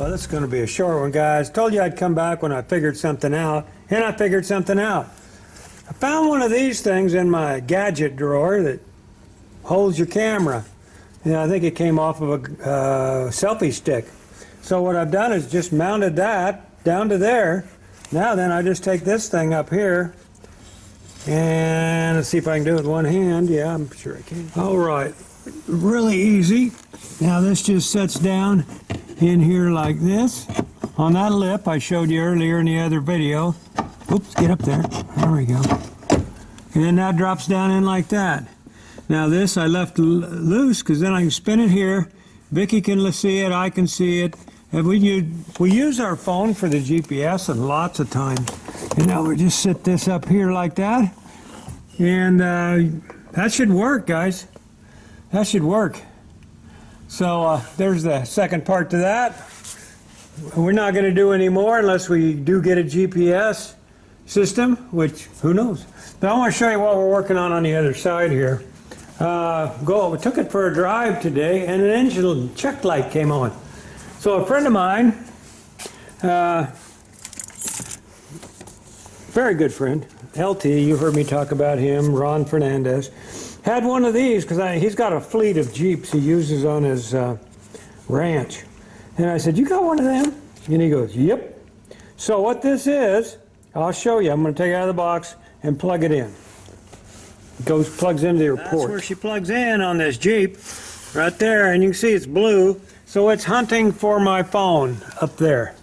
Well, this is going to be a short one, guys. Told you I'd come back when I figured something out, and I figured something out. I found one of these things in my gadget drawer that holds your camera. And I think it came off of a selfie stick. So what I've done is just mounted that down to there. Now then, I just take this thing up here, and let's see if I can do it with one hand. Yeah, I'm sure I can. All right, really easy. Now this just sets down in here like this on that lip I showed you earlier in the other video. Oops, get up there. There we go. And then that drops down in like that. Now this I left loose because then I can spin it here. Vickie can see it, I can see it. And we use our phone for the GPS and lots of times. And now we just sit this up here like that. And that should work, guys. That should work. So there's the second part to that. We're not going to do any more unless we do get a GPS system, which who knows. But I want to show you what we're working on the other side here. We took it for a drive today, and an engine check light came on. So a friend of mine, very good friend, LT, you heard me talk about him, Ron Fernandez, had one of these because he's got a fleet of Jeeps he uses on his ranch. And I said, "You got one of them?" And he goes, "Yep." So what this is, I'll show you. I'm going to take it out of the box and plug it in. Plugs into your port. That's where she plugs in on this Jeep, right there, and you can see it's blue. So it's hunting for my phone up there.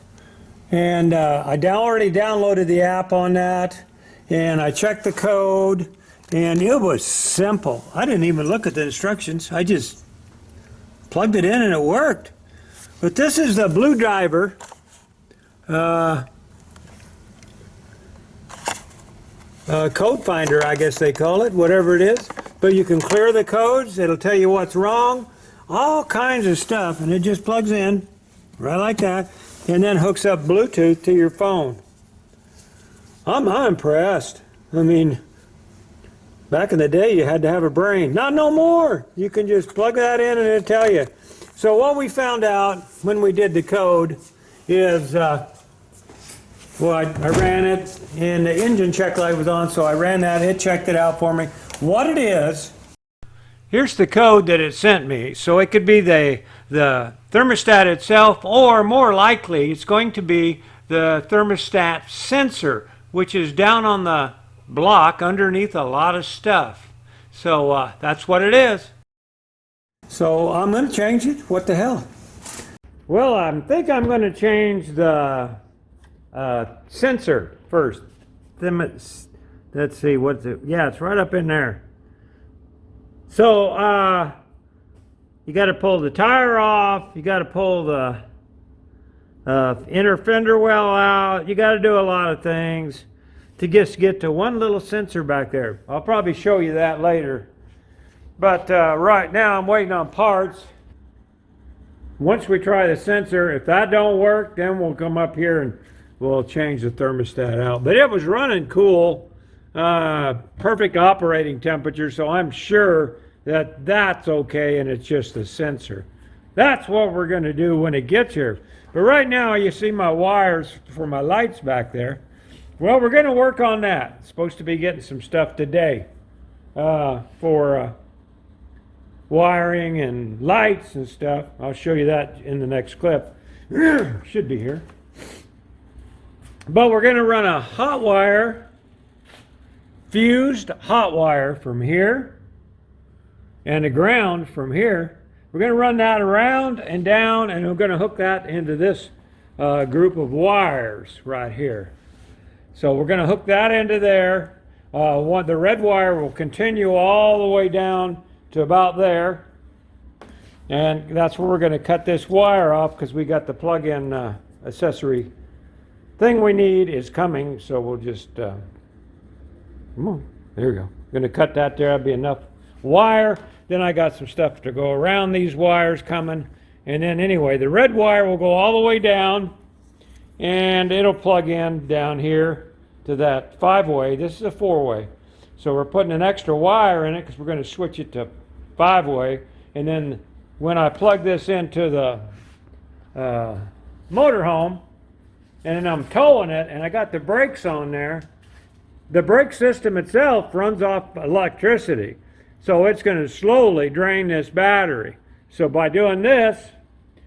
And I already downloaded the app on that, and I checked the code, and it was simple. I didn't even look at the instructions. I just plugged it in and it worked. But this is the Blue Driver. Code finder, I guess they call it, whatever it is. But you can clear the codes. It'll tell you what's wrong. All kinds of stuff. And it just plugs in right like that. And then hooks up Bluetooth to your phone. I'm impressed. I mean, back in the day, you had to have a brain. Not no more. You can just plug that in and it'll tell you. So what we found out when we did the code is, well, I ran it, and the engine check light was on, so I ran that. It checked it out for me. What it is, here's the code that it sent me. So it could be the thermostat itself, or more likely, it's going to be the thermostat sensor, which is down on the block underneath a lot of stuff. So that's what it is. So I'm going to change it. What the hell? Well, I think I'm going to change the sensor first. Let's see, what's it? Yeah, it's right up in there. So you got to pull the tire off. You got to pull the inner fender well out. You got to do a lot of things to just get to one little sensor back there. I'll probably show you that later. But right now I'm waiting on parts. Once we try the sensor, if that don't work, then we'll come up here and we'll change the thermostat out. But it was running cool, perfect operating temperature, so I'm sure that that's okay, and it's just the sensor. That's what we're going to do when it gets here. But right now you see my wires for my lights back there. Well, we're going to work on that. It's supposed to be getting some stuff today for wiring and lights and stuff. I'll show you that in the next clip. Should be here. But we're going to run a hot wire, fused hot wire from here, and a ground from here. We're going to run that around and down, and we're going to hook that into this group of wires right here. So we're going to hook that into there. The red wire will continue all the way down to about there, and that's where we're going to cut this wire off because we got the plug-in accessory thing we need is coming. So we'll just come on, there we go. Going to cut that there. That'll be enough wire. Then I got some stuff to go around these wires coming, and then anyway, the red wire will go all the way down, and it'll plug in down here to that 5-way. This is a 4-way. So we're putting an extra wire in it because we're going to switch it to 5-way. And then when I plug this into the motorhome, and I'm towing it, and I got the brakes on there. The brake system itself runs off electricity, so it's going to slowly drain this battery. So by doing this,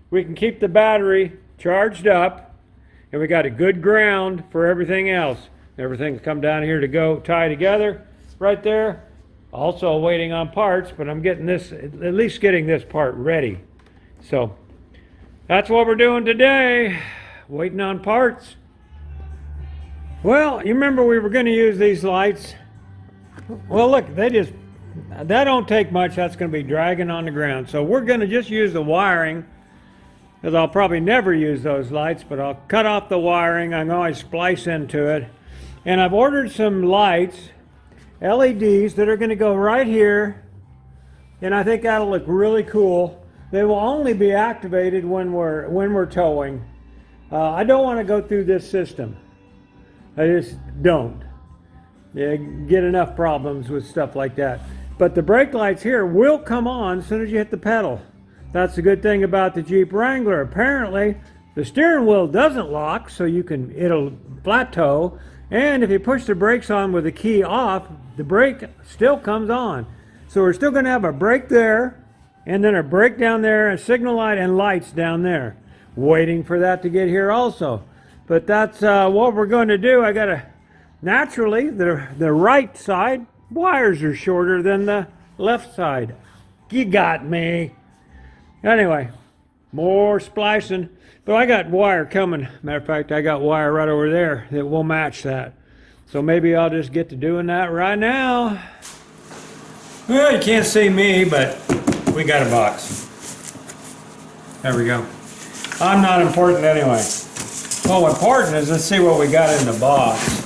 we can keep the battery charged up, and we got a good ground for everything else. Everything's come down here to go tie together right there. Also waiting on parts, but I'm getting this, at least getting this part ready. So that's what we're doing today, waiting on parts. Well, you remember we were going to use these lights. Well, look, that don't take much. That's going to be dragging on the ground. So we're going to just use the wiring, because I'll probably never use those lights, but I'll cut off the wiring. I can always splice into it. And I've ordered some lights, LEDs, that are going to go right here. And I think that'll look really cool. They will only be activated when we're towing. I don't want to go through this system. I just don't. You get enough problems with stuff like that. But the brake lights here will come on as soon as you hit the pedal. That's the good thing about the Jeep Wrangler. Apparently, the steering wheel doesn't lock, so it'll flat tow. And if you push the brakes on with the key off, the brake still comes on. So we're still going to have a brake there, and then a brake down there, a signal light, and lights down there. Waiting for that to get here also. But that's what we're going to do. I got to, naturally, the right side wires are shorter than the left side. You got me. Anyway, more splicing. But I got wire coming. Matter of fact, I got wire right over there that will match that. So maybe I'll just get to doing that right now. Well, you can't see me, but we got a box. There we go. I'm not important anyway. Well, important is, let's see what we got in the box.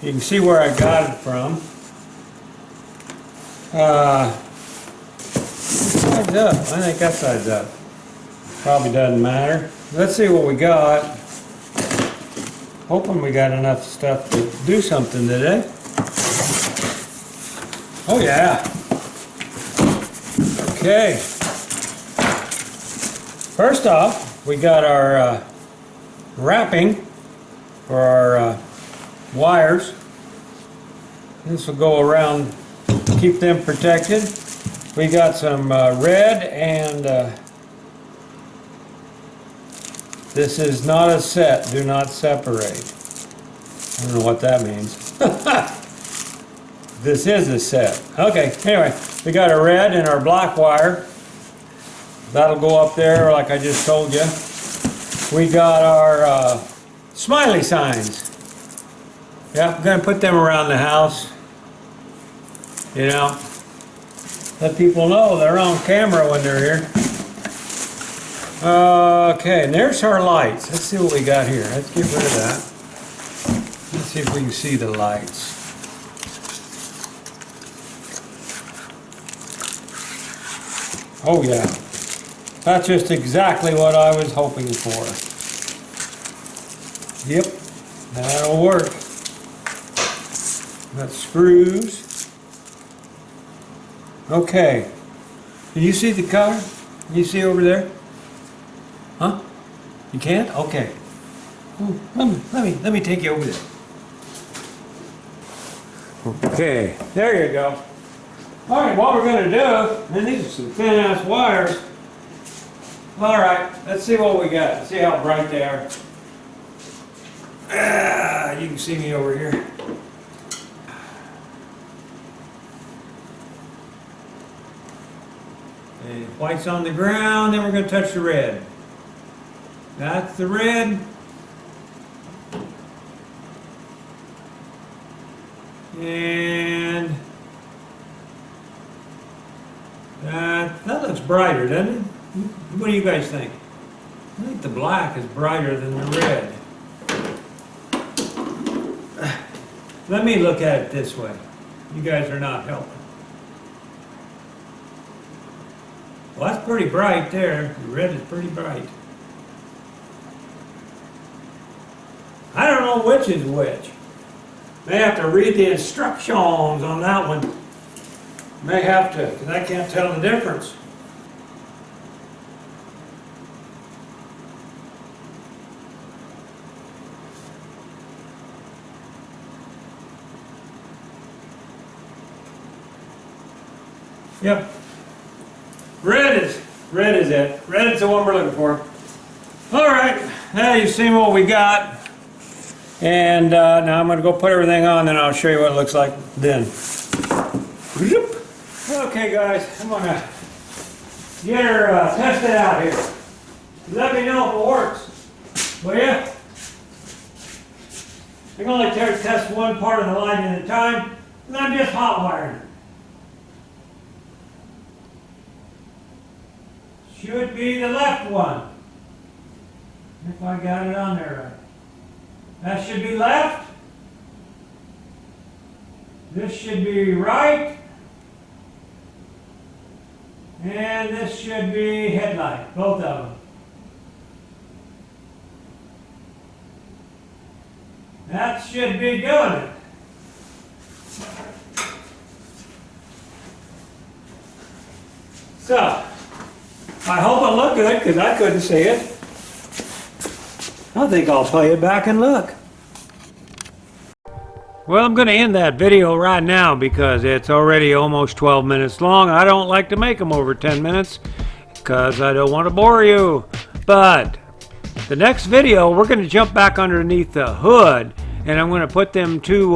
You can see where I got it from. Sides up. I think that side's up. Probably doesn't matter. Let's see what we got. Hoping we got enough stuff to do something today. Oh yeah. Okay. First off, we got our wrapping for our wires. This will go around, keep them protected. We got some red, and this is not a set. Do not separate. I don't know what that means. This is a set. Okay, anyway, we got our red and our black wire. That'll go up there like I just told you. We got our smiley signs. Yeah, I'm going to put them around the house. You know, let people know they're on camera when they're here. Okay, and there's our lights. Let's see what we got here. Let's get rid of that. Let's see if we can see the lights. Oh yeah, that's just exactly what I was hoping for. Yep, that'll work. Got screws. Okay, can you see the car? Can you see over there? Huh? You can't? Okay. Ooh, let me take you over there. Okay, there you go. All right, what we're going to do, and these are some thin-ass wires. All right, let's see what we got. See how bright they are. Ah, you can see me over here. And white's on the ground, then we're going to touch the red. That's the red. And that looks brighter, doesn't it? What do you guys think? I think the black is brighter than the red. Let me look at it this way. You guys are not helping. Well, that's pretty bright there. The red is pretty bright. I don't know which is which. May have to read the instructions on that one. May have to, because I can't tell the difference. Yep. Red is it. Red is the one we're looking for. All right, now you've seen what we got. And now I'm going to go put everything on, and I'll show you what it looks like then. Okay, guys, I'm going to get her tested out here. Let me know if it works. Will ya? I can only test one part of the line at a time, and I'm just hot wiring it. Should be the left one. If I got it on there right. That should be left. This should be right. And this should be headlight, both of them. That should be doing it. So, I hope it looked good because I couldn't see it. I think I'll play it back and look. Well, I'm going to end that video right now because it's already almost 12 minutes long. I don't like to make them over 10 minutes because I don't want to bore you. But the next video, we're going to jump back underneath the hood and I'm going to put them two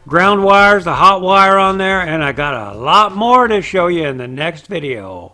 ground wires, the hot wire on there, and I got a lot more to show you in the next video.